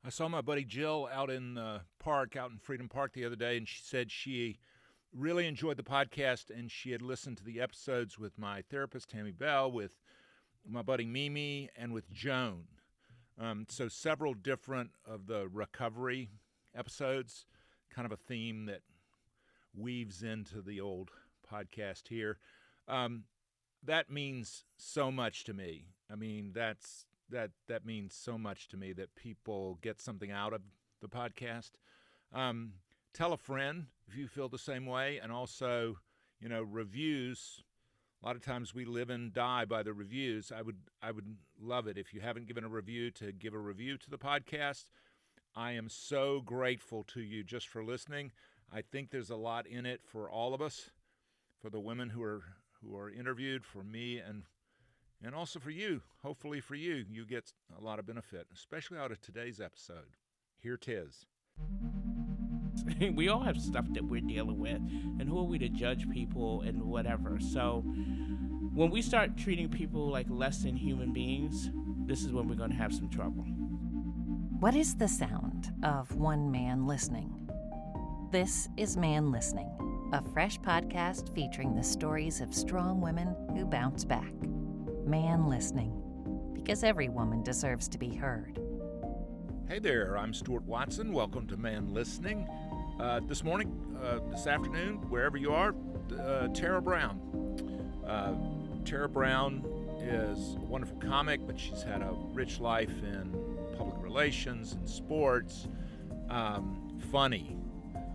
I saw my buddy Jill out in the park, out in Freedom Park the other day, and she said she really enjoyed the podcast and she had listened to the episodes with my therapist, Tammy Bell, with my buddy Mimi, and with Joan. So several different of the recovery episodes, kind of a theme that weaves into the old podcast here. That means so much to me. I mean, that means so much to me that people get something out of the podcast. Tell a friend if you feel the same way, and also, reviews. A lot of times we live and die by the reviews. I would love it if you haven't given a review to give a review to the podcast. I am so grateful to you just for listening. I think there's a lot in it for all of us, for the women who are interviewed, for me, and also for you. Hopefully for you, you get a lot of benefit, especially out of today's episode. Here 'tis. We all have stuff that we're dealing with, and who are we to judge people and whatever? So when we start treating people like less than human beings, this is when we're going to have some trouble. What is the sound of one man listening? This is Man Listening, a fresh podcast featuring the stories of strong women who bounce back. Man Listening, because every woman deserves to be heard. Hey there, I'm Stuart Watson. Welcome to Man Listening. This morning, this afternoon, wherever you are, Tara Brown. Tara Brown is a wonderful comic, but she's had a rich life in public relations and sports. Funny.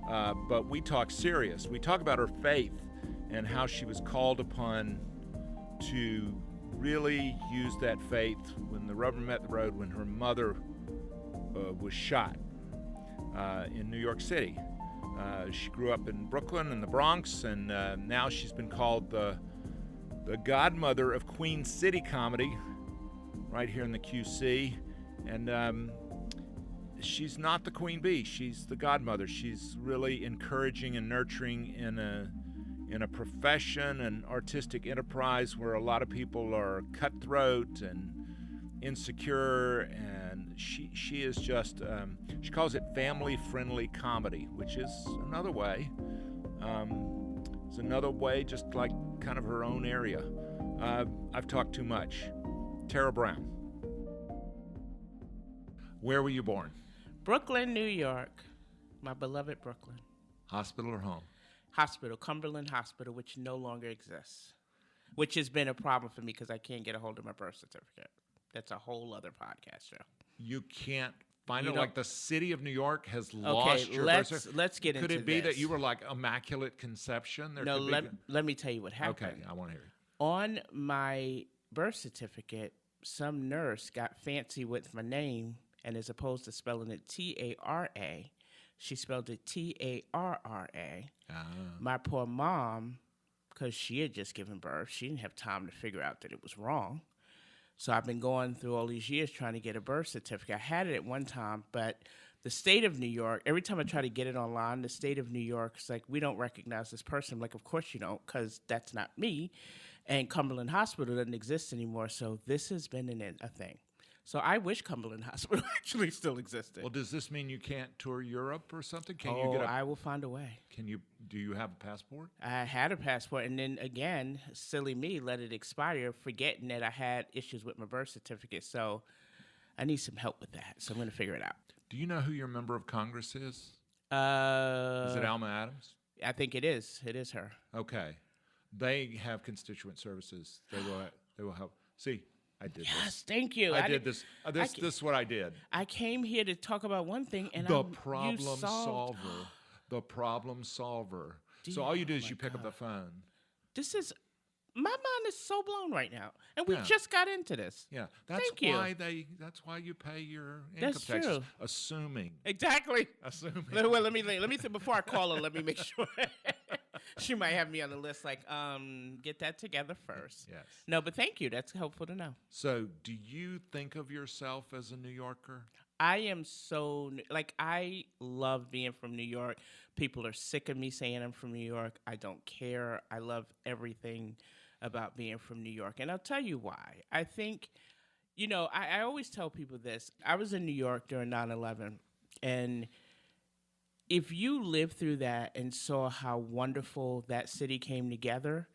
But we talk serious. We talk about her faith and how she was called upon to really use that faith when the rubber met the road, when her mother was shot in New York City. She grew up in Brooklyn and the Bronx, and now she's been called the Godmother of QC Comedy right here in the QC. And she's not the queen bee, she's the godmother. She's really encouraging and nurturing in a profession, an artistic enterprise where a lot of people are cutthroat and insecure, and she is just she calls it family-friendly comedy, which is another way. It's another way, just like kind of her own area. I've talked too much. Tara Brown. Where were you born? Brooklyn, New York, my beloved Brooklyn. Hospital or home? Hospital, Cumberland Hospital, which no longer exists, which has been a problem for me because I can't get a hold of my birth certificate. That's a whole other podcast show. You can't find it? Like the city of New York has lost your birth certificate? Let's get into this. Could it be that you were like Immaculate Conception? No, let me tell you what happened. Okay, I want to hear it. On my birth certificate, some nurse got fancy with my name, and as opposed to spelling it T-A-R-A, she spelled it T-A-R-R-A. My poor mom, because she had just given birth, she didn't have time to figure out that it was wrong. So I've been going through all these years trying to get a birth certificate. I had it at one time, but the state of New York, every time I try to get it online, the state of New York is like, we don't recognize this person. I'm like, of course you don't, because that's not me. And Cumberland Hospital doesn't exist anymore, so this has been a thing. So I wish Cumberland Hospital actually still existed. Well, does this mean you can't tour Europe or something? I will find a way. Do you have a passport? I had a passport, and then again, silly me, let it expire, forgetting that I had issues with my birth certificate. So I need some help with that. So I'm going to figure it out. Do you know who your member of Congress is? Is it Alma Adams? I think it is. It is her. Okay. They have constituent services. They will help. See, I did this. Yes, thank you. I did this. This is what I did. I came here to talk about one thing, and the problem solver. The problem solver. So all you do is you pick up the phone. My mind is so blown right now, and we just got into this. Yeah, That's why you pay your income That's taxes. true. Assuming. Exactly. Assuming. Well, let me think before I call her. Let me make sure. She might have me on the list. Like, get that together first. Yes. No, but thank you. That's helpful to know. So, do you think of yourself as a New Yorker? I am I love being from New York. People are sick of me saying I'm from New York. I don't care. I love everything about being from New York. And I'll tell you why. I think I always tell people this. I was in New York during 9/11, and if you lived through that and saw how wonderful that city came together,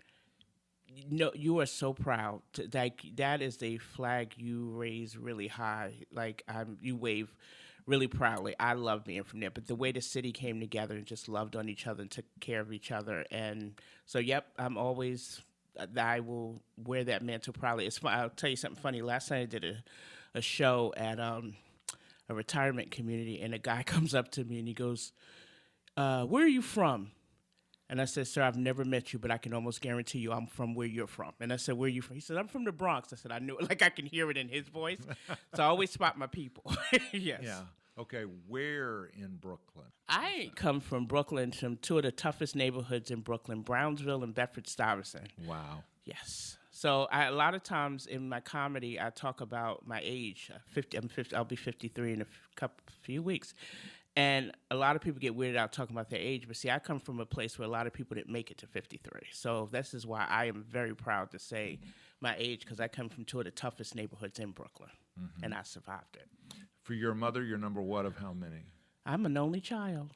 you are so proud. Like that is a flag you raise really high. Like you wave really proudly. I love being from there, but the way the city came together and just loved on each other and took care of each other, and so I'm always. I will wear that mantle proudly. I'll tell you something funny. Last night I did a show at a retirement community, and a guy comes up to me and he goes, "Where are you from?" And I said, "Sir, I've never met you, but I can almost guarantee you I'm from where you're from." And I said, "Where are you from?" He said, "I'm from the Bronx." I said, "I knew it." Like I can hear it in his voice. So I always spot my people. Yes. Yeah. Okay, where in Brooklyn? I come from Brooklyn, from two of the toughest neighborhoods in Brooklyn, Brownsville and Bedford-Stuyvesant. Wow. Yes. So a lot of times in my comedy, I talk about my age. 50. I'll be 53 in a few weeks. And a lot of people get weirded out talking about their age. But see, I come from a place where a lot of people didn't make it to 53. So this is why I am very proud to say my age, because I come from two of the toughest neighborhoods in Brooklyn. Mm-hmm. And I survived it. For your mother, you're number what of how many? I'm an only child.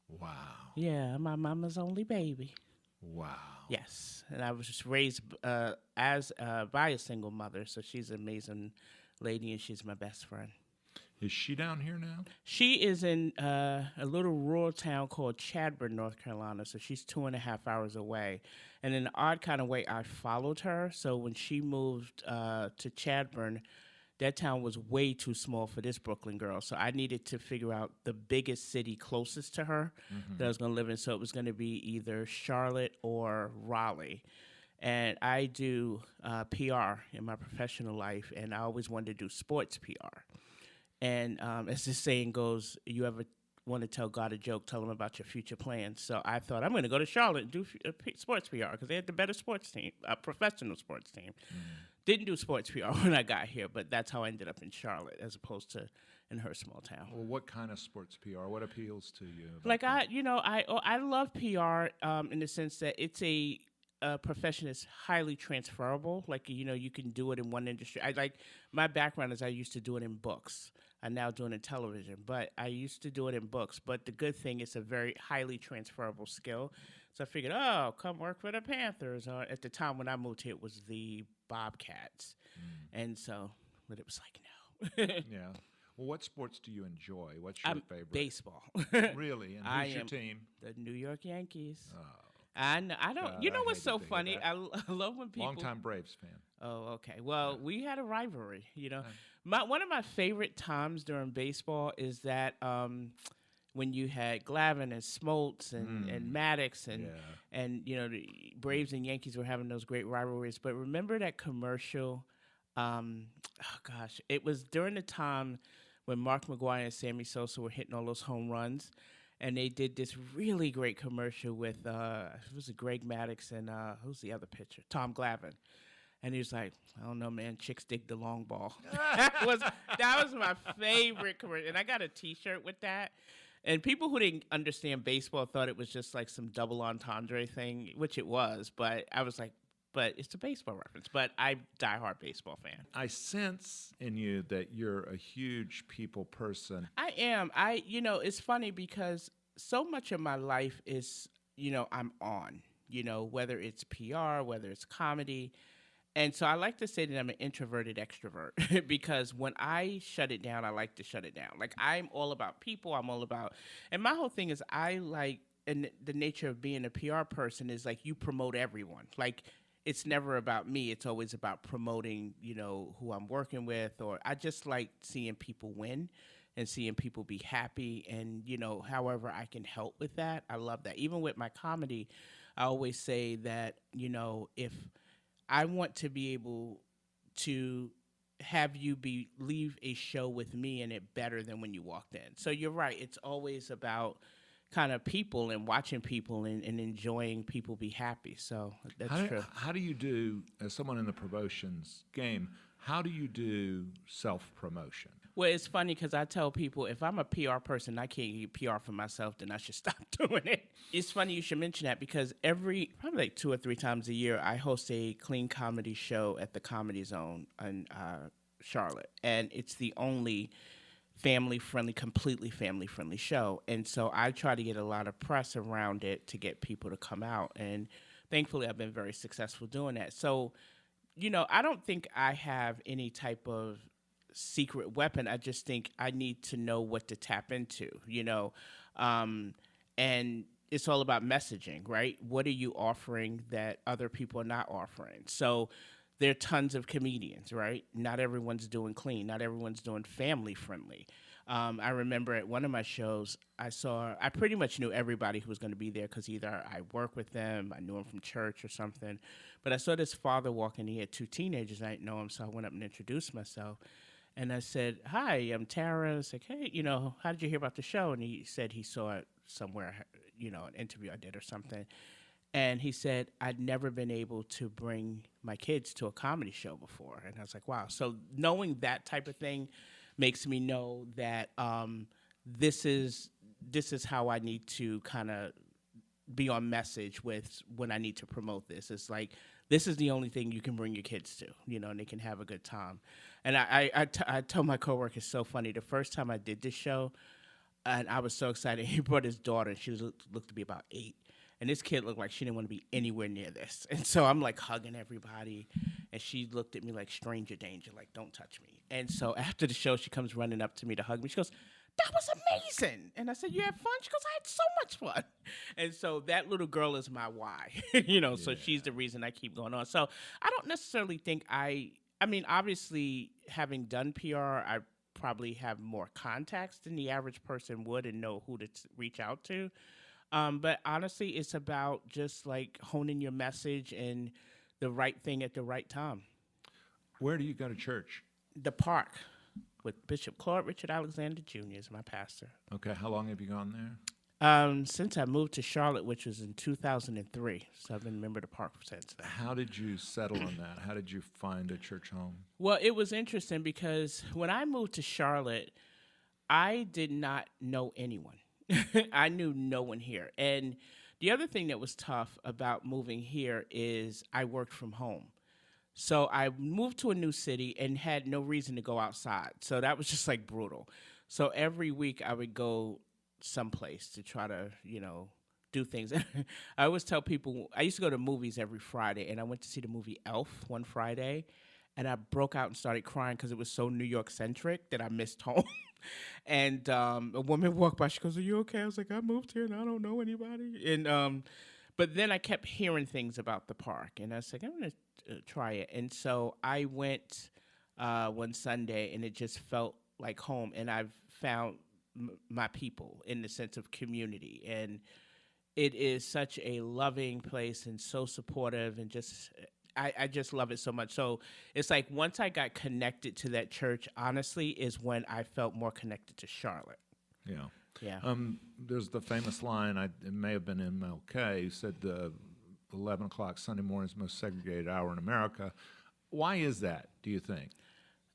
Wow. Yeah, my mama's only baby. Wow. Yes, and I was just raised by a single mother, so she's an amazing lady, and she's my best friend. Is she down here now? She is in a little rural town called Chadburn, North Carolina, so she's 2.5 hours away. And in an odd kind of way, I followed her, so when she moved to Chadburn, that town was way too small for this Brooklyn girl. So I needed to figure out the biggest city closest to her that I was going to live in. So it was going to be either Charlotte or Raleigh. And I do PR in my professional life, and I always wanted to do sports PR. And as this saying goes, you ever want to tell God a joke, tell him about your future plans. So I thought, I'm going to go to Charlotte and do sports PR because they had the better sports team, professional sports team. Didn't do sports PR when I got here, but that's how I ended up in Charlotte as opposed to in her small town. Well, what kind of sports PR? What appeals to you? Like I love PR in the sense that it's a profession that's highly transferable. Like you can do it in one industry. My background is I used to do it in books. I'm now doing it in television, but I used to do it in books. But the good thing, it's a very highly transferable skill. So I figured, come work for the Panthers. Or at the time when I moved here, it was the Bobcats. And so, but it was like, no. Yeah. Well, what sports do you enjoy? What's your favorite? Baseball. Really? And who's your team? The New York Yankees. Oh. I don't. God, you know I what's so hated to hear funny? that. I love when people. Longtime Braves fan. Oh, okay. Well, we had a rivalry. One of my favorite times during baseball is that when you had Glavine and Smoltz and Maddox and the Braves and Yankees were having those great rivalries. But remember that commercial? It was during the time when Mark McGwire and Sammy Sosa were hitting all those home runs. And they did this really great commercial with, it was Greg Maddox and who's the other pitcher? Tom Glavine. And he was like, I don't know, man, chicks dig the long ball. that was my favorite commercial. And I got a T-shirt with that. And people who didn't understand baseball thought it was just like some double entendre thing, which it was. But I was like, but it's a baseball reference. But I'm a diehard baseball fan. I sense in you that you're a huge people person. I am. It's funny because so much of my life is, I'm on, whether it's PR, whether it's comedy. And so I like to say that I'm an introverted extrovert because when I shut it down, I like to shut it down. Like I'm all about people. And my whole thing is and the nature of being a PR person is like you promote everyone. Like it's never about me. It's always about promoting, who I'm working with, or I just like seeing people win and seeing people be happy and, however I can help with that. I love that. Even with my comedy, I always say that, if I want to be able to have you leave a show with me and it better than when you walked in. So you're right. It's always about kind of people and watching people and enjoying people be happy. So that's true. How do you do, as someone in the promotions game, how do you do self-promotion? Well, it's funny because I tell people if I'm a PR person, I can't get PR for myself, then I should stop doing it. It's funny you should mention that because probably like 2 or 3 times a year, I host a clean comedy show at the Comedy Zone in Charlotte, and it's the only completely family friendly show. And so I try to get a lot of press around it to get people to come out. And thankfully, I've been very successful doing that. So, I don't think I have any type of secret weapon. I just think I need to know what to tap into, and it's all about messaging, right? What are you offering that other people are not offering? So there are tons of comedians, right? Not everyone's doing clean. Not everyone's doing family friendly. I remember at one of my shows, I pretty much knew everybody who was going to be there because either I work with them, I knew them from church or something. But I saw this father walking. He had two teenagers. I didn't know him, so I went up and introduced myself. And I said, "Hi, I'm Tara." I was like, "Hey, how did you hear about the show?" And he said he saw it somewhere, an interview I did or something. And he said, "I'd never been able to bring my kids to a comedy show before." And I was like, wow. So knowing that type of thing makes me know that this is how I need to kind of be on message with when I need to promote this. It's like, this is the only thing you can bring your kids to, and they can have a good time. And I told my coworker, it's so funny. The first time I did this show, and I was so excited, he brought his daughter, and she looked to be about 8. And this kid looked like she didn't want to be anywhere near this. And so I'm like hugging everybody. And she looked at me like stranger danger, like, don't touch me. And so after the show, she comes running up to me to hug me. She goes, "That was amazing." And I said, "You had fun?" She goes, "I had so much fun." And so that little girl is my why, so she's the reason I keep going on. So I don't necessarily think I mean, obviously, having done PR, I probably have more contacts than the average person would and know who to reach out to. But honestly, it's about just like honing your message and the right thing at the right time. Where do you go to church? The Park with Bishop Claude Richard Alexander Jr. is my pastor. Okay, how long have you gone there? Since I moved to Charlotte, which was in 2003. So I've been a member of the Park since then. How did you settle on that? How did you find a church home? Well, it was interesting because when I moved to Charlotte, I did not know anyone. I knew no one here. And the other thing that was tough about moving here is I worked from home. So I moved to a new city and had no reason to go outside. So that was just like brutal. So every week I would go someplace to try to, do things. I always tell people, I used to go to movies every Friday, and I went to see the movie Elf one Friday, and I broke out and started crying because it was so New York centric that I missed home. And a woman walked by. She goes, "Are you okay?" I was like, "I moved here and I don't know anybody." And but then I kept hearing things about the park, and I was like, "I'm going to try it." And so I went one Sunday, and it just felt like home. And I've found my people in the sense of community, and it is such a loving place and so supportive, and just I just love it so much. So it's like once I got connected to that church, honestly, is when I felt more connected to Charlotte. Yeah. Yeah. There's the famous line, it may have been MLK, said the 11 o'clock Sunday morning is the most segregated hour in America. Why is that, do you think?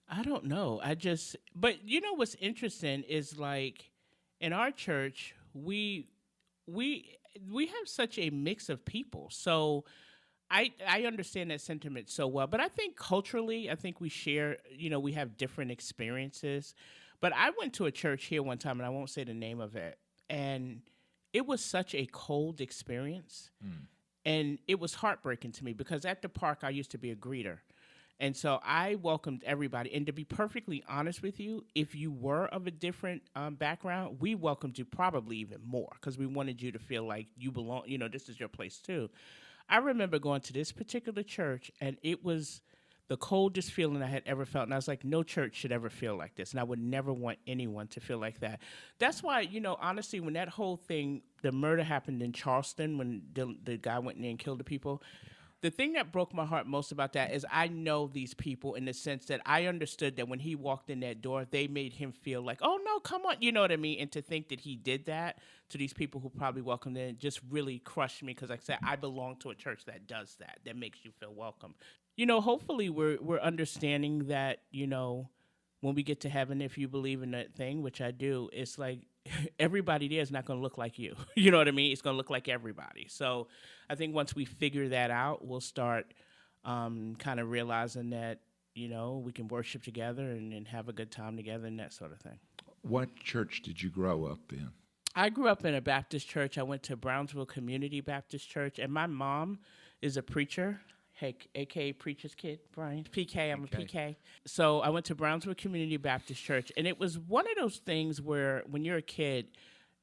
I don't know. But what's interesting is like in our church, we have such a mix of people. So I understand that sentiment so well, but I think culturally, we share, we have different experiences. But I went to a church here one time, and I won't say the name of it, and it was such a cold experience, and it was heartbreaking to me because at the park, I used to be a greeter. And so I welcomed everybody. And to be perfectly honest with you, if you were of a different background, we welcomed you probably even more because we wanted you to feel like you belong, this is your place too. I remember going to this particular church, and it was the coldest feeling I had ever felt. And I was like, no church should ever feel like this. And I would never want anyone to feel like that. That's why, honestly, when that whole thing, the murder happened in Charleston, when the guy went in there and killed the people, the thing that broke my heart most about that is I know these people in the sense that I understood that when he walked in that door, they made him feel like, oh, no, come on. You know what I mean? And to think that he did that to these people who probably welcomed in just really crushed me because, like I said, I belong to a church that does that makes you feel welcome. Hopefully we're understanding that, when we get to heaven, if you believe in that thing, which I do, it's like everybody there is not going to look like you. You know what I mean? It's going to look like everybody. So I think once we figure that out, we'll start kind of realizing that, we can worship together and have a good time together and that sort of thing. What church did you grow up in? I grew up in a Baptist church. I went to Brownsville Community Baptist Church, and my mom is a preacher, a.k.a. Preacher's Kid, Brian. PK, I'm a PK. So I went to Brownsville Community Baptist Church, and it was one of those things where when you're a kid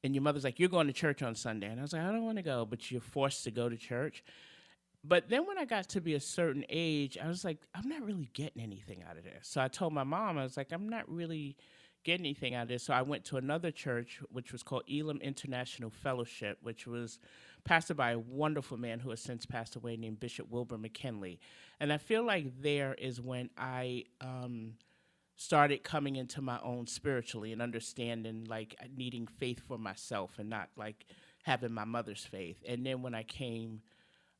and your mother's like, you're going to church on Sunday. And I was like, I don't want to go, but you're forced to go to church. But then when I got to be a certain age, I was like, I'm not really getting anything out of this. So I told my mom, I was like, I'm not really get anything out of this. So I went to another church, which was called Elam International Fellowship, which was pastored by a wonderful man who has since passed away named Bishop Wilbur McKinley. And I feel like there is when I started coming into my own spiritually and understanding, like, needing faith for myself and not, like, having my mother's faith. And then when I came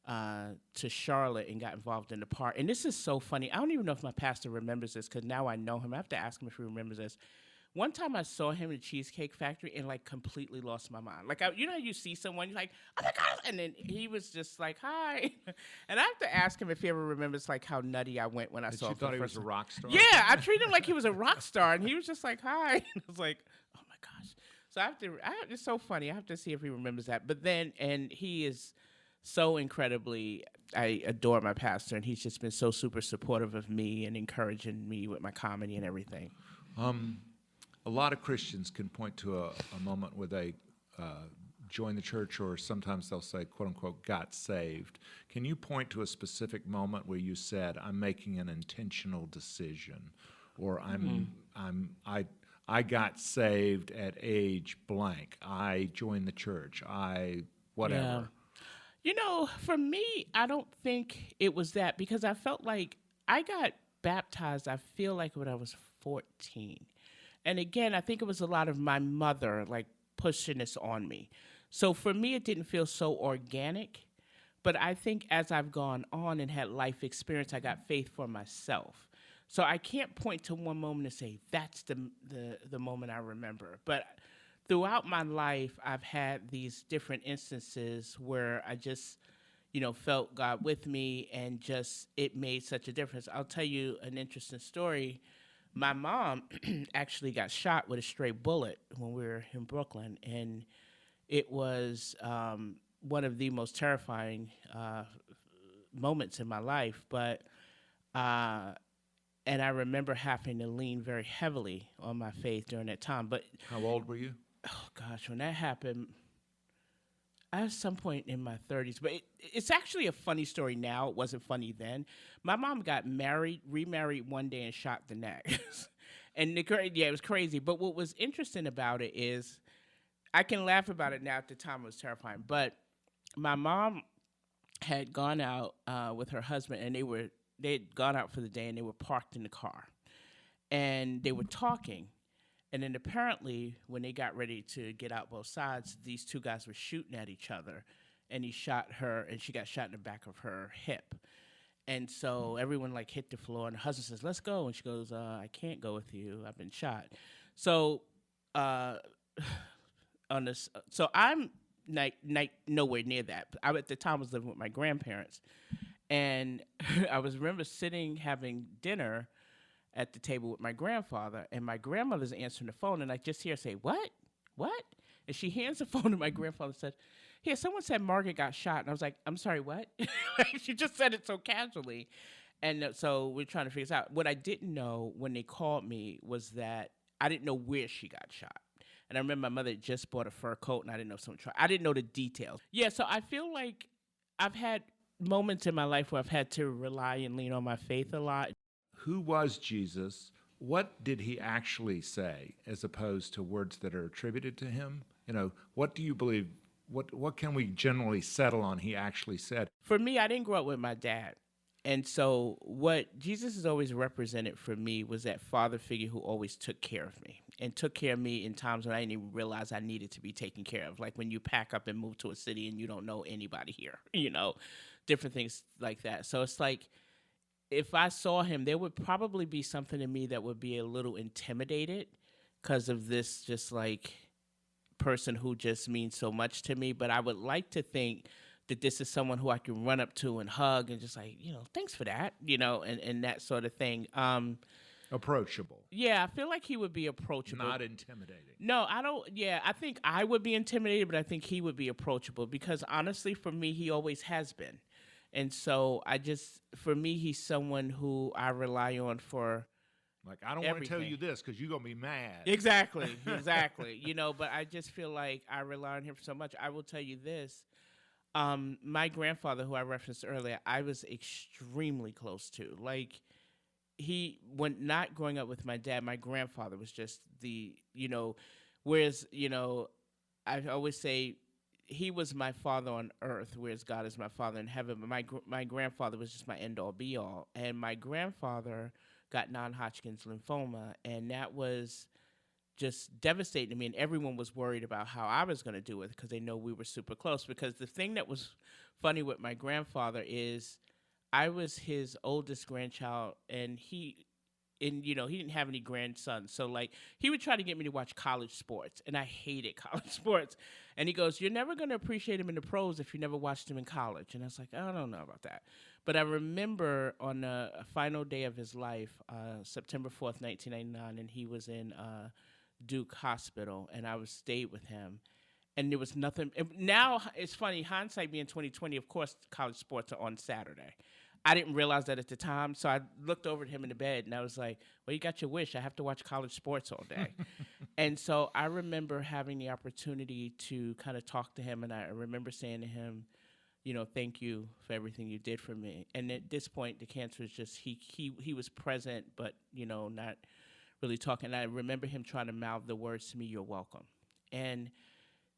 to Charlotte and got involved in the part, and this is so funny. I don't even know if my pastor remembers this because now I know him. I have to ask him if he remembers this. One time I saw him in the Cheesecake Factory and, like, completely lost my mind. Like, you know how you see someone, you're like, oh, my God. And then he was just like, hi. And I have to ask him if he ever remembers, like, how nutty I went when I saw him. You thought he was a rock star? Yeah, I treated him like he was a rock star. And he was just like, hi. And I was like, oh, my gosh. So it's so funny. I have to see if he remembers that. But then, and he is so incredibly, I adore my pastor. And he's just been so super supportive of me and encouraging me with my comedy and everything. A lot of Christians can point to a moment where they joined the church, or sometimes they'll say, quote unquote, got saved. Can you point to a specific moment where you said, I'm making an intentional decision, or I got saved at age blank, I joined the church, whatever? Yeah. For me, I don't think it was that, because I felt like I got baptized, I feel like when I was 14. And again, I think it was a lot of my mother, like, pushing this on me. So for me, it didn't feel so organic. But I think as I've gone on and had life experience, I got faith for myself. So I can't point to one moment and say, that's the moment I remember. But throughout my life, I've had these different instances where I just, felt God with me, and just it made such a difference. I'll tell you an interesting story. My mom actually got shot with a stray bullet when we were in Brooklyn, and it was one of the most terrifying moments in my life. But and I remember having to lean very heavily on my faith during that time. But how old were you? Oh gosh, when that happened, I was some point in my 30s, but it's actually a funny story now. It wasn't funny then. My mom got remarried one day and shot the next. And it was crazy. But what was interesting about it is, I can laugh about it now. At the time, it was terrifying. But my mom had gone out with her husband, and they had gone out for the day, and they were parked in the car. And they were talking. And then apparently, when they got ready to get out both sides, these two guys were shooting at each other. And he shot her, and she got shot in the back of her hip. And so everyone, like, hit the floor. And the husband says, let's go. And she goes, I can't go with you. I've been shot. So so I'm nowhere near that. I, at the time, was living with my grandparents. And I remember sitting, having dinner at the table with my grandfather, and my grandmother's answering the phone, and I just hear her say, what? And she hands the phone to my grandfather and said, here, someone said Margaret got shot. And I was like, I'm sorry, what? She just said it so casually. And so we're trying to figure this out. What I didn't know when they called me was that I didn't know where she got shot. And I remember my mother had just bought a fur coat, and I didn't know I didn't know the details. Yeah, so I feel like I've had moments in my life where I've had to rely and lean on my faith a lot. Who was Jesus? What did he actually say, as opposed to words that are attributed to him? What do you believe? What can we generally settle on he actually said? For me, I didn't grow up with my dad. And so what Jesus has always represented for me was that father figure who always took care of me, and took care of me in times when I didn't even realize I needed to be taken care of. Like when you pack up and move to a city and you don't know anybody here, different things like that. So it's like, if I saw him, there would probably be something in me that would be a little intimidated because of this just like person who just means so much to me. But I would like to think that this is someone who I can run up to and hug and just like, thanks for that, and that sort of thing. Approachable. Yeah, I feel like he would be approachable. Not intimidating. No, I don't. Yeah, I think I would be intimidated, but I think he would be approachable because honestly, for me, he always has been. And so for me, he's someone who I rely on for Like, I don't want to tell you this because you're going to be mad. Exactly. But I just feel like I rely on him so much. I will tell you this. My grandfather, who I referenced earlier, I was extremely close to. Like, when not growing up with my dad, my grandfather was just whereas, I always say he was my father on earth, whereas God is my father in heaven. But my grandfather was just my end-all, be-all. And my grandfather got non-Hodgkin's lymphoma, and that was just devastating to me, and everyone was worried about how I was going to do it because they know we were super close. Because the thing that was funny with my grandfather is I was his oldest grandchild, and he didn't have any grandsons. So, like, he would try to get me to watch college sports, and I hated college sports. And he goes, you're never going to appreciate him in the pros if you never watched him in college. And I was like, I don't know about that. But I remember on a final day of his life, September 4th, 1999, and he was in Duke Hospital, and I stayed with him. And there was nothing. Now, it's funny, hindsight being 2020, of course, college sports are on Saturday. I didn't realize that at the time, so I looked over at him in the bed, and I was like, well, you got your wish. I have to watch college sports all day. And so I remember having the opportunity to kind of talk to him, and I remember saying to him, thank you for everything you did for me. And at this point, the cancer was just, he was present, but, not really talking. And I remember him trying to mouth the words to me, you're welcome. And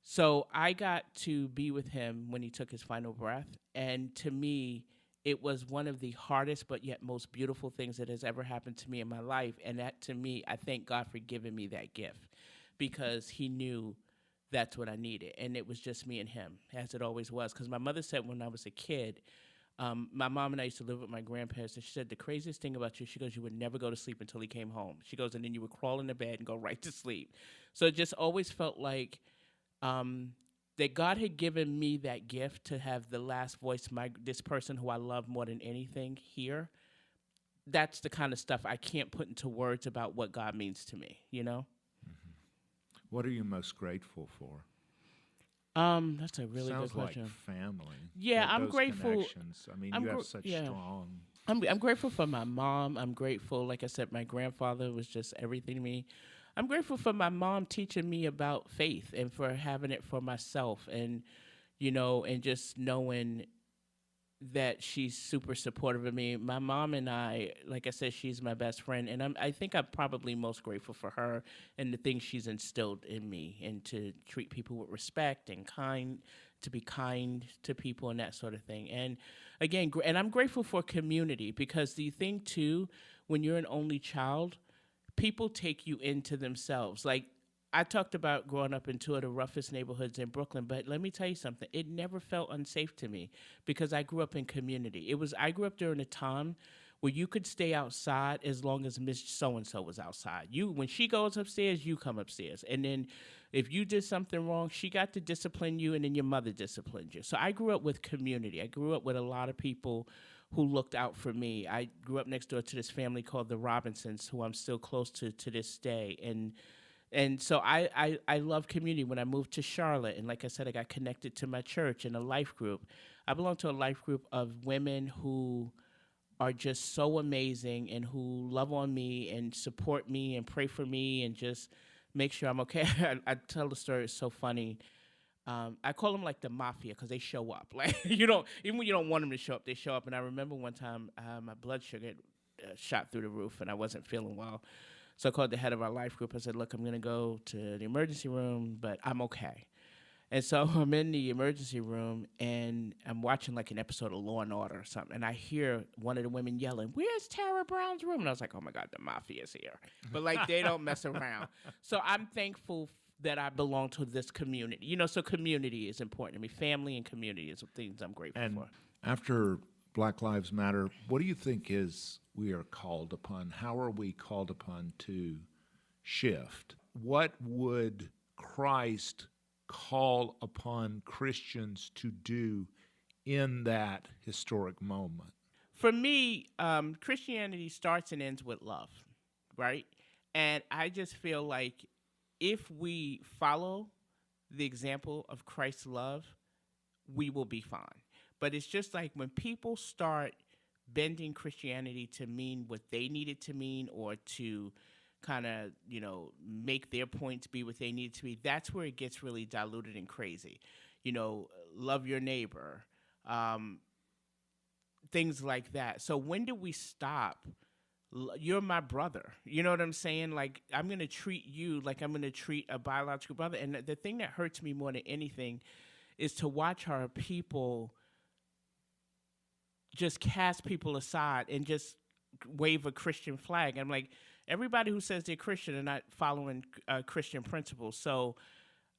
so I got to be with him when he took his final breath. And to me, it was one of the hardest but yet most beautiful things that has ever happened to me in my life. And that, to me, I thank God for giving me that gift because he knew that's what I needed. And it was just me and him, as it always was. Because my mother said when I was a kid, my mom and I used to live with my grandparents, and she said the craziest thing about you, she goes, you would never go to sleep until he came home. She goes, and then you would crawl in the bed and go right to sleep. So it just always felt like that God had given me that gift to have the last voice, this person who I love more than anything here. That's the kind of stuff I can't put into words about what God means to me, Mm-hmm. What are you most grateful for? That's a really good question. Sounds like family. Yeah, I'm those grateful. Connections. I mean, you have such strong. I'm grateful for my mom. I'm grateful, like I said, my grandfather was just everything to me. I'm grateful for my mom teaching me about faith and for having it for myself, and and just knowing that she's super supportive of me. My mom and I, like I said, she's my best friend, and I think I'm probably most grateful for her and the things she's instilled in me, and to treat people with respect and to be kind to people and that sort of thing. And again, and I'm grateful for community, because the thing too, when you're an only child, people take you into themselves. Like, I talked about growing up in two of the roughest neighborhoods in Brooklyn, but let me tell you something. It never felt unsafe to me because I grew up in community. I grew up during a time where you could stay outside as long as Miss So-and-so was outside. When she goes upstairs, you come upstairs. And then if you did something wrong, she got to discipline you, and then your mother disciplined you. So I grew up with community. I grew up with a lot of people who looked out for me. I grew up next door to this family called the Robinsons, who I'm still close to this day. And so I love community. When I moved to Charlotte, and like I said, I got connected to my church and a life group. I belong to a life group of women who are just so amazing and who love on me and support me and pray for me and just make sure I'm okay. I tell the story, it's so funny. I call them like the mafia because they show up. Like, even when you don't want them to show up, they show up. And I remember one time my blood sugar shot through the roof and I wasn't feeling well. So I called the head of our life group. I said, look, I'm going to go to the emergency room, but I'm okay. And so I'm in the emergency room, and I'm watching like an episode of Law & Order or something, and I hear one of the women yelling, where's Tara Brown's room? And I was like, oh, my God, the mafia's here. But, like, they don't mess around. So I'm thankful that I belong to this community. So community is important to me. Family and community is things I'm grateful for. After Black Lives Matter, what do you think we are called upon? How are we called upon to shift? What would Christ call upon Christians to do in that historic moment? For me, Christianity starts and ends with love, right? And I just feel like if we follow the example of Christ's love, we will be fine. But it's just like when people start bending Christianity to mean what they need it to mean, or to kind of, make their points be what they need to be, that's where it gets really diluted and crazy. Love your neighbor, things like that. So when do we stop? You're my brother. You know what I'm saying? Like, I'm going to treat you like I'm going to treat a biological brother. And the thing that hurts me more than anything is to watch our people just cast people aside and just wave a Christian flag. I'm like, everybody who says they're Christian are not following Christian principles. So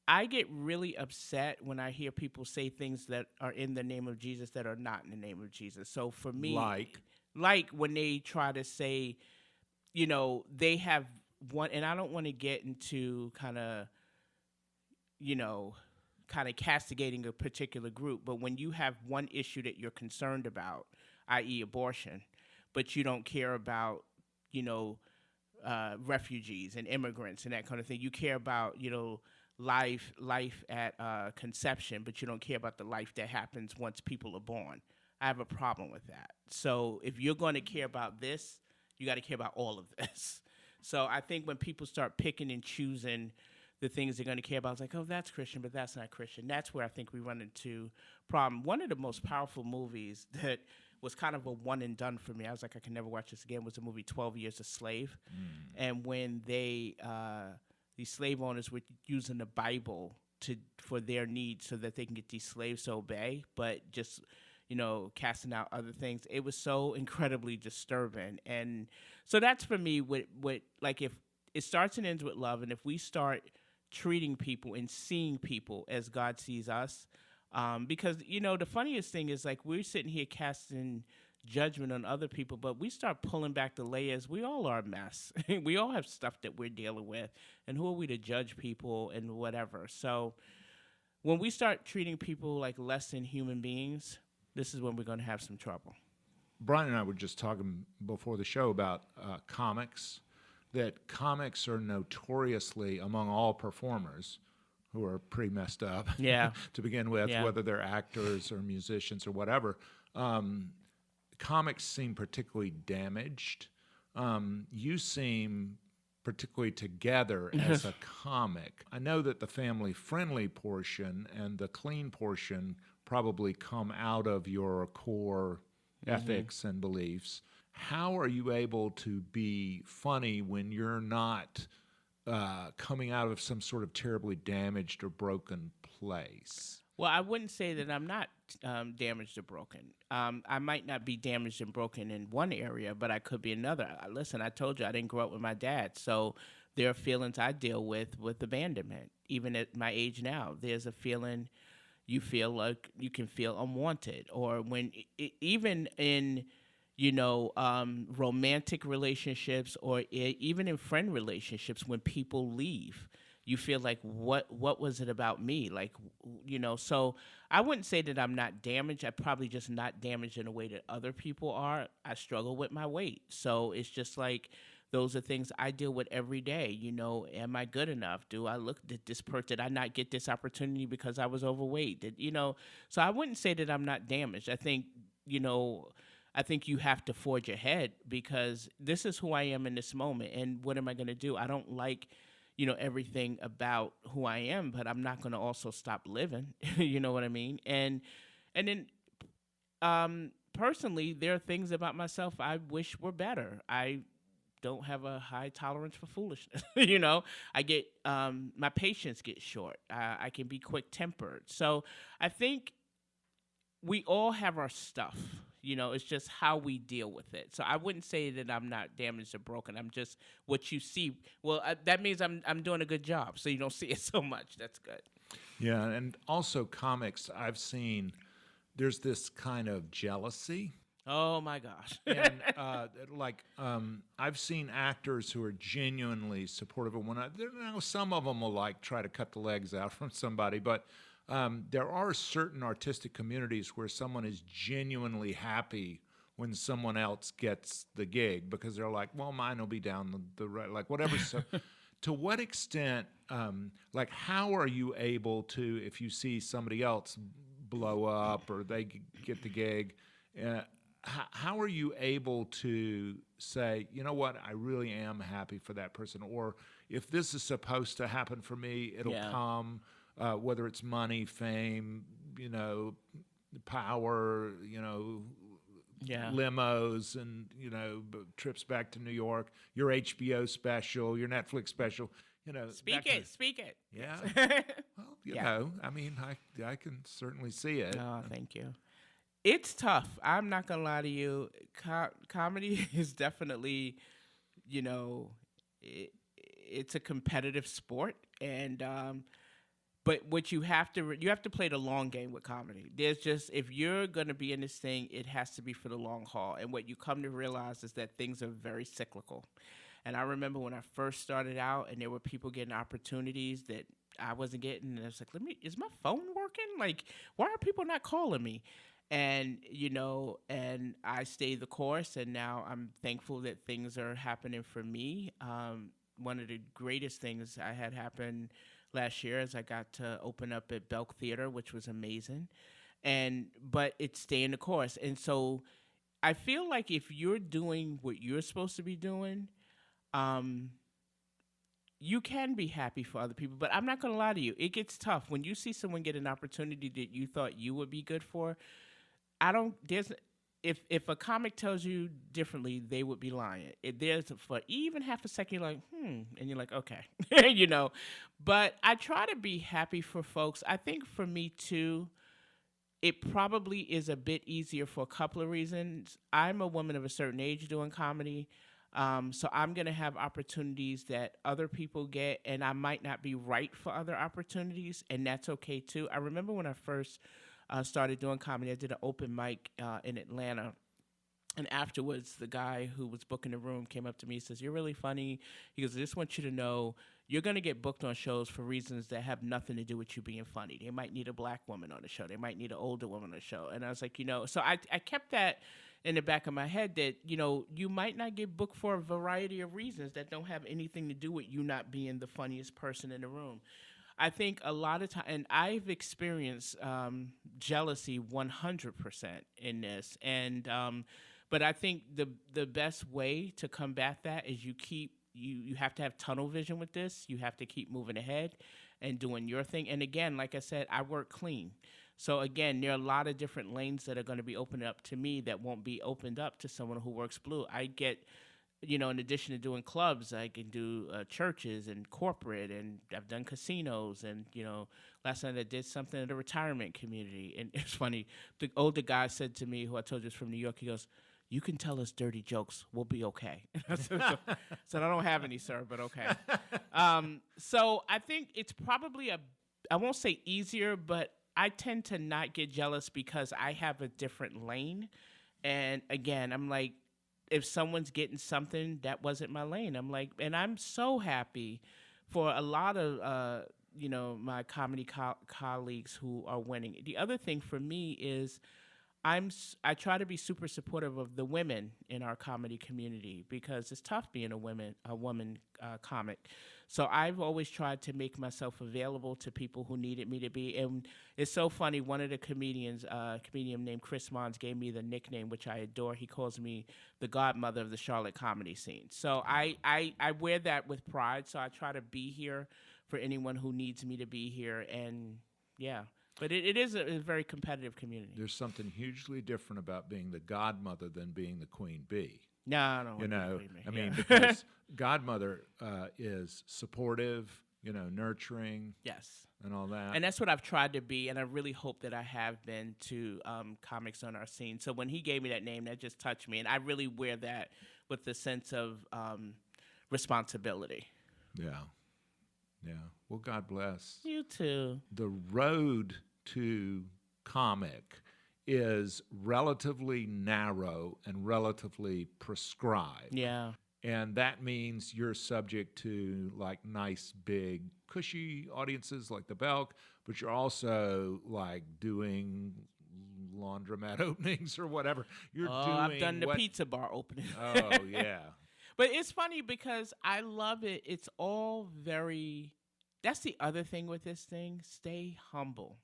I get really upset when I hear people say things that are in the name of Jesus that are not in the name of Jesus. So for me, like when they try to say, they have one, and I don't want to get into kind of castigating a particular group, but when you have one issue that you're concerned about, i.e. abortion, but you don't care about, refugees and immigrants and that kind of thing. You care about, life at conception, but you don't care about the life that happens once people are born. I have a problem with that. So if you're going to care about this, you got to care about all of this. So I think when people start picking and choosing the things they're going to care about, it's like, oh, that's Christian, but that's not Christian. That's where I think we run into problem. One of the most powerful movies that was kind of a one and done for me, I was like, I can never watch this again, was the movie 12 Years a Slave. And when these slave owners were using the Bible for their needs so that they can get these slaves to obey, but just, casting out other things. It was so incredibly disturbing. And so that's for me what like, if it starts and ends with love, and if we start treating people and seeing people as God sees us, because, the funniest thing is, like, we're sitting here casting judgment on other people, but we start pulling back the layers. We all are a mess. We all have stuff that we're dealing with, and who are we to judge people and whatever? So when we start treating people like less than human beings, this is when we're going to have some trouble. Brian and I were just talking before the show about comics, that comics are notoriously, among all performers, who are pretty messed up to begin with, whether they're actors or musicians or whatever, comics seem particularly damaged. You seem particularly together as a comic. I know that the family-friendly portion and the clean portion probably come out of your core ethics and beliefs. How are you able to be funny when you're not coming out of some sort of terribly damaged or broken place? Well, I wouldn't say that I'm not damaged or broken. I might not be damaged and broken in one area, but I could be another. Listen, I told you I didn't grow up with my dad, so there are feelings I deal with abandonment. Even at my age now, there's a feeling you feel like you can feel unwanted, or when even in romantic relationships, or even in friend relationships, when people leave, you feel like, what was it about me? Like, so I wouldn't say that I'm not damaged. I'm probably just not damaged in a way that other people are. I struggle with my weight. So it's just like, those are things I deal with every day. Am I good enough? Did I not get this opportunity because I was overweight? So I wouldn't say that I'm not damaged. I think you have to forge ahead, because this is who I am in this moment. And what am I going to do? I don't like, everything about who I am, but I'm not going to also stop living. You know what I mean? And then personally, there are things about myself I wish were better. I don't have a high tolerance for foolishness. I get, my patience gets short. I can be quick tempered. So I think we all have our stuff. It's just how we deal with it. So I wouldn't say that I'm not damaged or broken. I'm just what you see. Well, that means I'm doing a good job. So you don't see it so much. That's good. Yeah, and also comics, I've seen there's this kind of jealousy. Oh my gosh. And I've seen actors who are genuinely supportive of one another. Some of them will try to cut the legs out from somebody, but there are certain artistic communities where someone is genuinely happy when someone else gets the gig because they're like, well, mine will be down the right, like whatever. So, to what extent, like, how are you able to, if you see somebody else blow up or they get the gig, how are you able to say, you know what, I really am happy for that person, or if this is supposed to happen for me, it'll come, whether it's money, fame, power, limos and, trips back to New York, your HBO special, your Netflix special, Speak it. Yeah. Well, I mean, I can certainly see it. Oh, thank you. It's tough. I'm not going to lie to you. Comedy is definitely, it's a competitive sport. And, but what you have to play the long game with comedy. There's just, if you're going to be in this thing, it has to be for the long haul. And what you come to realize is that things are very cyclical. And I remember when I first started out and there were people getting opportunities that I wasn't getting. And I was like, is my phone working? Like, why are people not calling me? And, and I stayed the course, and now I'm thankful that things are happening for me. One of the greatest things I had happen last year is I got to open up at Belk Theater, which was amazing. But it's staying the course. And so I feel like if you're doing what you're supposed to be doing, you can be happy for other people. But I'm not going to lie to you. It gets tough. When you see someone get an opportunity that you thought you would be good for, if a comic tells you differently, they would be lying. For even half a second, you're like, and you're like, okay, But I try to be happy for folks. I think for me too, it probably is a bit easier for a couple of reasons. I'm a woman of a certain age doing comedy, so I'm going to have opportunities that other people get, and I might not be right for other opportunities, and that's okay too. I remember when I first started doing comedy, I did an open mic in Atlanta. And afterwards, the guy who was booking the room came up to me and says, "You're really funny." He goes, "I just want you to know you're going to get booked on shows for reasons that have nothing to do with you being funny. They might need a black woman on the show. They might need an older woman on the show." And I was like, so I kept that in the back of my head that, you might not get booked for a variety of reasons that don't have anything to do with you not being the funniest person in the room. I think a lot of time, and I've experienced jealousy 100% in this, and but I think the best way to combat that is you have to have tunnel vision with this. You have to keep moving ahead and doing your thing. And again, like I said, I work clean. So again, there are a lot of different lanes that are going to be opened up to me that won't be opened up to someone who works blue. I get, in addition to doing clubs, I can do churches and corporate, and I've done casinos. And, last night I did something at a retirement community. And it's funny, the older guy said to me, who I told you is from New York, he goes, "You can tell us dirty jokes. We'll be okay." I said, I don't have any, sir, but okay. So I think it's probably I won't say easier, but I tend to not get jealous because I have a different lane. And again, I'm like, if someone's getting something, that wasn't my lane. I'm like, and I'm so happy for a lot of, my comedy colleagues who are winning. The other thing for me is I try to be super supportive of the women in our comedy community because it's tough being a woman comic. So I've always tried to make myself available to people who needed me to be. And it's so funny. One of the comedians, a comedian named Chris Mons, gave me the nickname, which I adore. He calls me the godmother of the Charlotte comedy scene. So I wear that with pride. So I try to be here for anyone who needs me to be here. And yeah. But it is a very competitive community. There's something hugely different about being the godmother than being the queen bee. No, I don't want to be I mean, because godmother is supportive, nurturing. Yes. And all that. And that's what I've tried to be, and I really hope that I have been to comics on our scene. So when he gave me that name, that just touched me, and I really wear that with the sense of responsibility. Yeah. Yeah. Well, God bless. You too. The road to comic is relatively narrow and relatively prescribed. Yeah. And that means you're subject to like nice big cushy audiences like the Belk, but you're also like doing laundromat openings or whatever. You're doing I've done the pizza bar opening. Oh, yeah. But it's funny because I love it. It's all very, that's the other thing with this thing. Stay humble.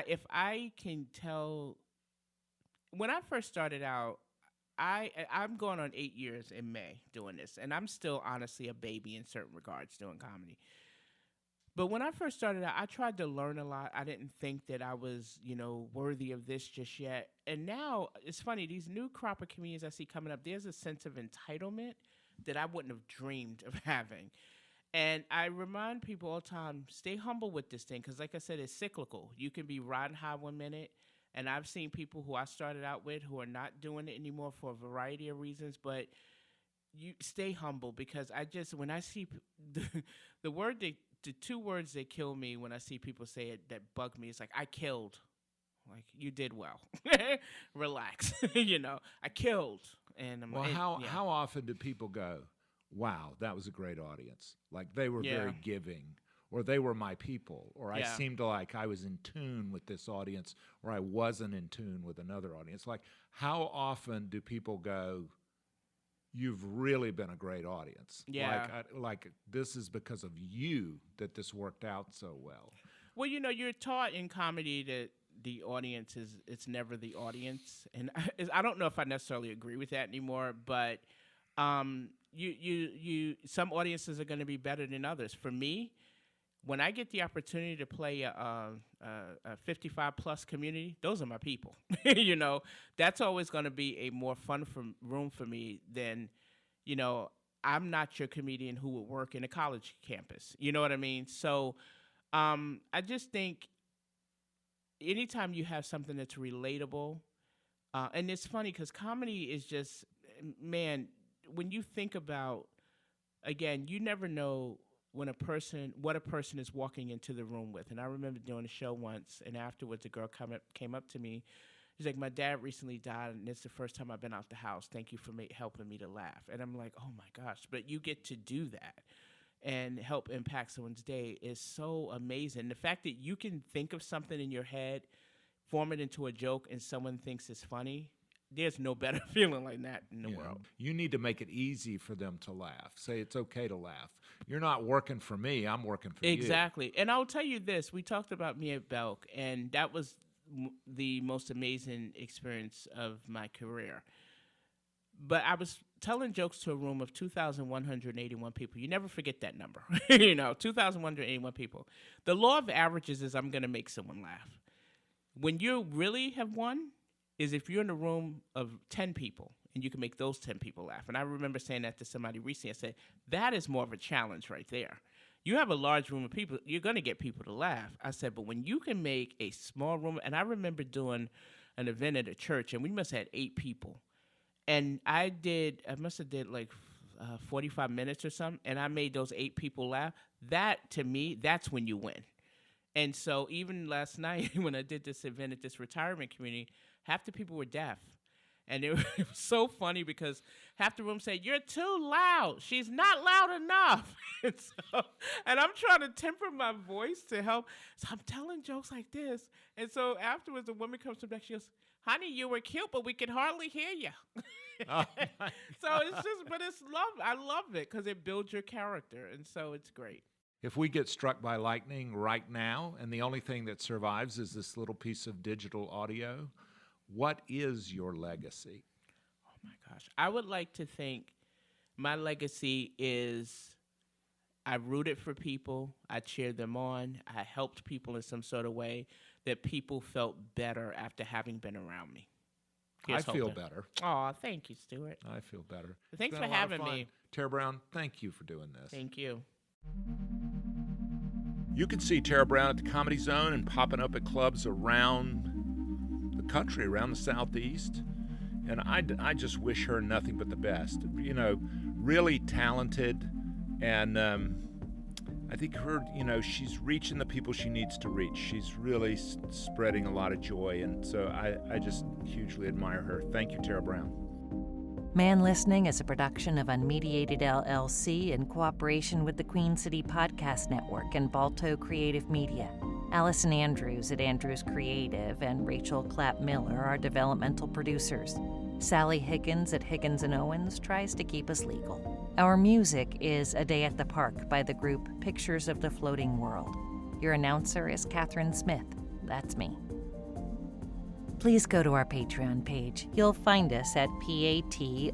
If I can tell, when I first started out, I'm going on 8 years in May doing this, and I'm still honestly a baby in certain regards doing comedy. But when I first started out, I tried to learn a lot. I didn't think that I was, worthy of this just yet. And now it's funny, these new crop of comedians I see coming up, there's a sense of entitlement that I wouldn't have dreamed of having. And I remind people all the time, stay humble with this thing, because like I said, it's cyclical. You can be riding high 1 minute, and I've seen people who I started out with who are not doing it anymore for a variety of reasons, but you stay humble, because when I see the two words that kill me when I see people say it that bug me, it's like, I killed. Like, you did well. Relax. I killed. And how often do people go, wow, that was a great audience? Like, they were very giving, or they were my people, or I seemed like I was in tune with this audience, or I wasn't in tune with another audience. Like, how often do people go, you've really been a great audience? Yeah. Like this is because of you that this worked out so well. Well, you're taught in comedy that the audience it's never the audience, and I don't know if I necessarily agree with that anymore. But you some audiences are going to be better than others. For me, when I get the opportunity to play a 55-plus community, those are my people. That's always going to be a more fun room for me than, I'm not your comedian who would work in a college campus. You know what I mean? So I just think anytime you have something that's relatable, and it's funny because comedy is just, man, when you think about, again, you never know what a person is walking into the room with. And I remember doing a show once, and afterwards a girl came up to me. She's like, my dad recently died, and it's the first time I've been out the house. Thank you for helping me to laugh. And I'm like, oh my gosh, but you get to do that and help impact someone's day is so amazing. The fact that you can think of something in your head, form it into a joke, and someone thinks it's funny, there's no better feeling like that in the world. You need to make it easy for them to laugh. Say it's okay to laugh. You're not working for me, I'm working for you. Exactly. And I'll tell you this, we talked about me at Belk, and that was the most amazing experience of my career. But I was telling jokes to a room of 2,181 people. You never forget that number. 2,181 people. The law of averages is I'm going to make someone laugh. When you really have won is if you're in a room of 10 people and you can make those 10 people laugh. And I remember saying that to somebody recently. I said, that is more of a challenge right there. You have a large room of people, you're going to get people to laugh. I said, but when you can make a small room, and I remember doing an event at a church, and we must have had 8 people. And I must have did like 45 minutes or something, and I made those 8 people laugh. That, to me, that's when you win. And so even last night when I did this event at this retirement community, half the people were deaf. And it was so funny because half the room said, you're too loud. She's not loud enough. And I'm trying to temper my voice to help. So I'm telling jokes like this. And so afterwards, the woman comes to me back. She goes, honey, you were cute, but we could hardly hear you. Oh, so it's just, but it's love. I love it because it builds your character. And so it's great. If we get struck by lightning right now, and the only thing that survives is this little piece of digital audio, what is your legacy? Oh, my gosh. I would like to think my legacy is I rooted for people. I cheered them on. I helped people in some sort of way that people felt better after having been around me. I feel better. Oh, thank you, Stuart. I feel better. Thanks for having me. Tara Brown, thank you for doing this. Thank you. You can see Tara Brown at the Comedy Zone and popping up at clubs around the country, around the Southeast. And I just wish her nothing but the best. Really talented. And I think she's reaching the people she needs to reach. She's really spreading a lot of joy. And so I just hugely admire her. Thank you, Tara Brown. Man Listening is a production of Unmediated LLC in cooperation with the Queen City Podcast Network and Balto Creative Media. Allison Andrews at Andrews Creative and Rachel Clapp Miller are developmental producers. Sally Higgins at Higgins & Owens tries to keep us legal. Our music is A Day at the Park by the group Pictures of the Floating World. Your announcer is Catherine Smith. That's me. Please go to our Patreon page. You'll find us at patreon.com.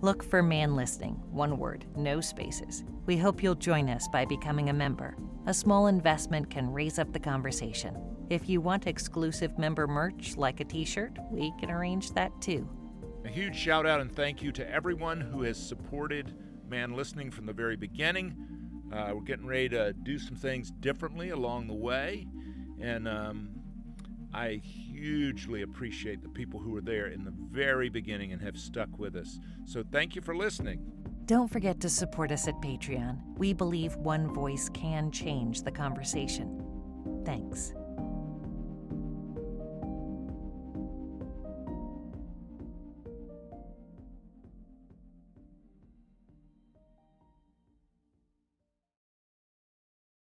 Look for Man Listening, one word, no spaces. We hope you'll join us by becoming a member. A small investment can raise up the conversation. If you want exclusive member merch like a t-shirt, we can arrange that too. A huge shout out and thank you to everyone who has supported Man Listening from the very beginning. We're getting ready to do some things differently along the way, and I hugely appreciate the people who were there in the very beginning and have stuck with us. So thank you for listening. Don't forget to support us at Patreon. We believe one voice can change the conversation. Thanks.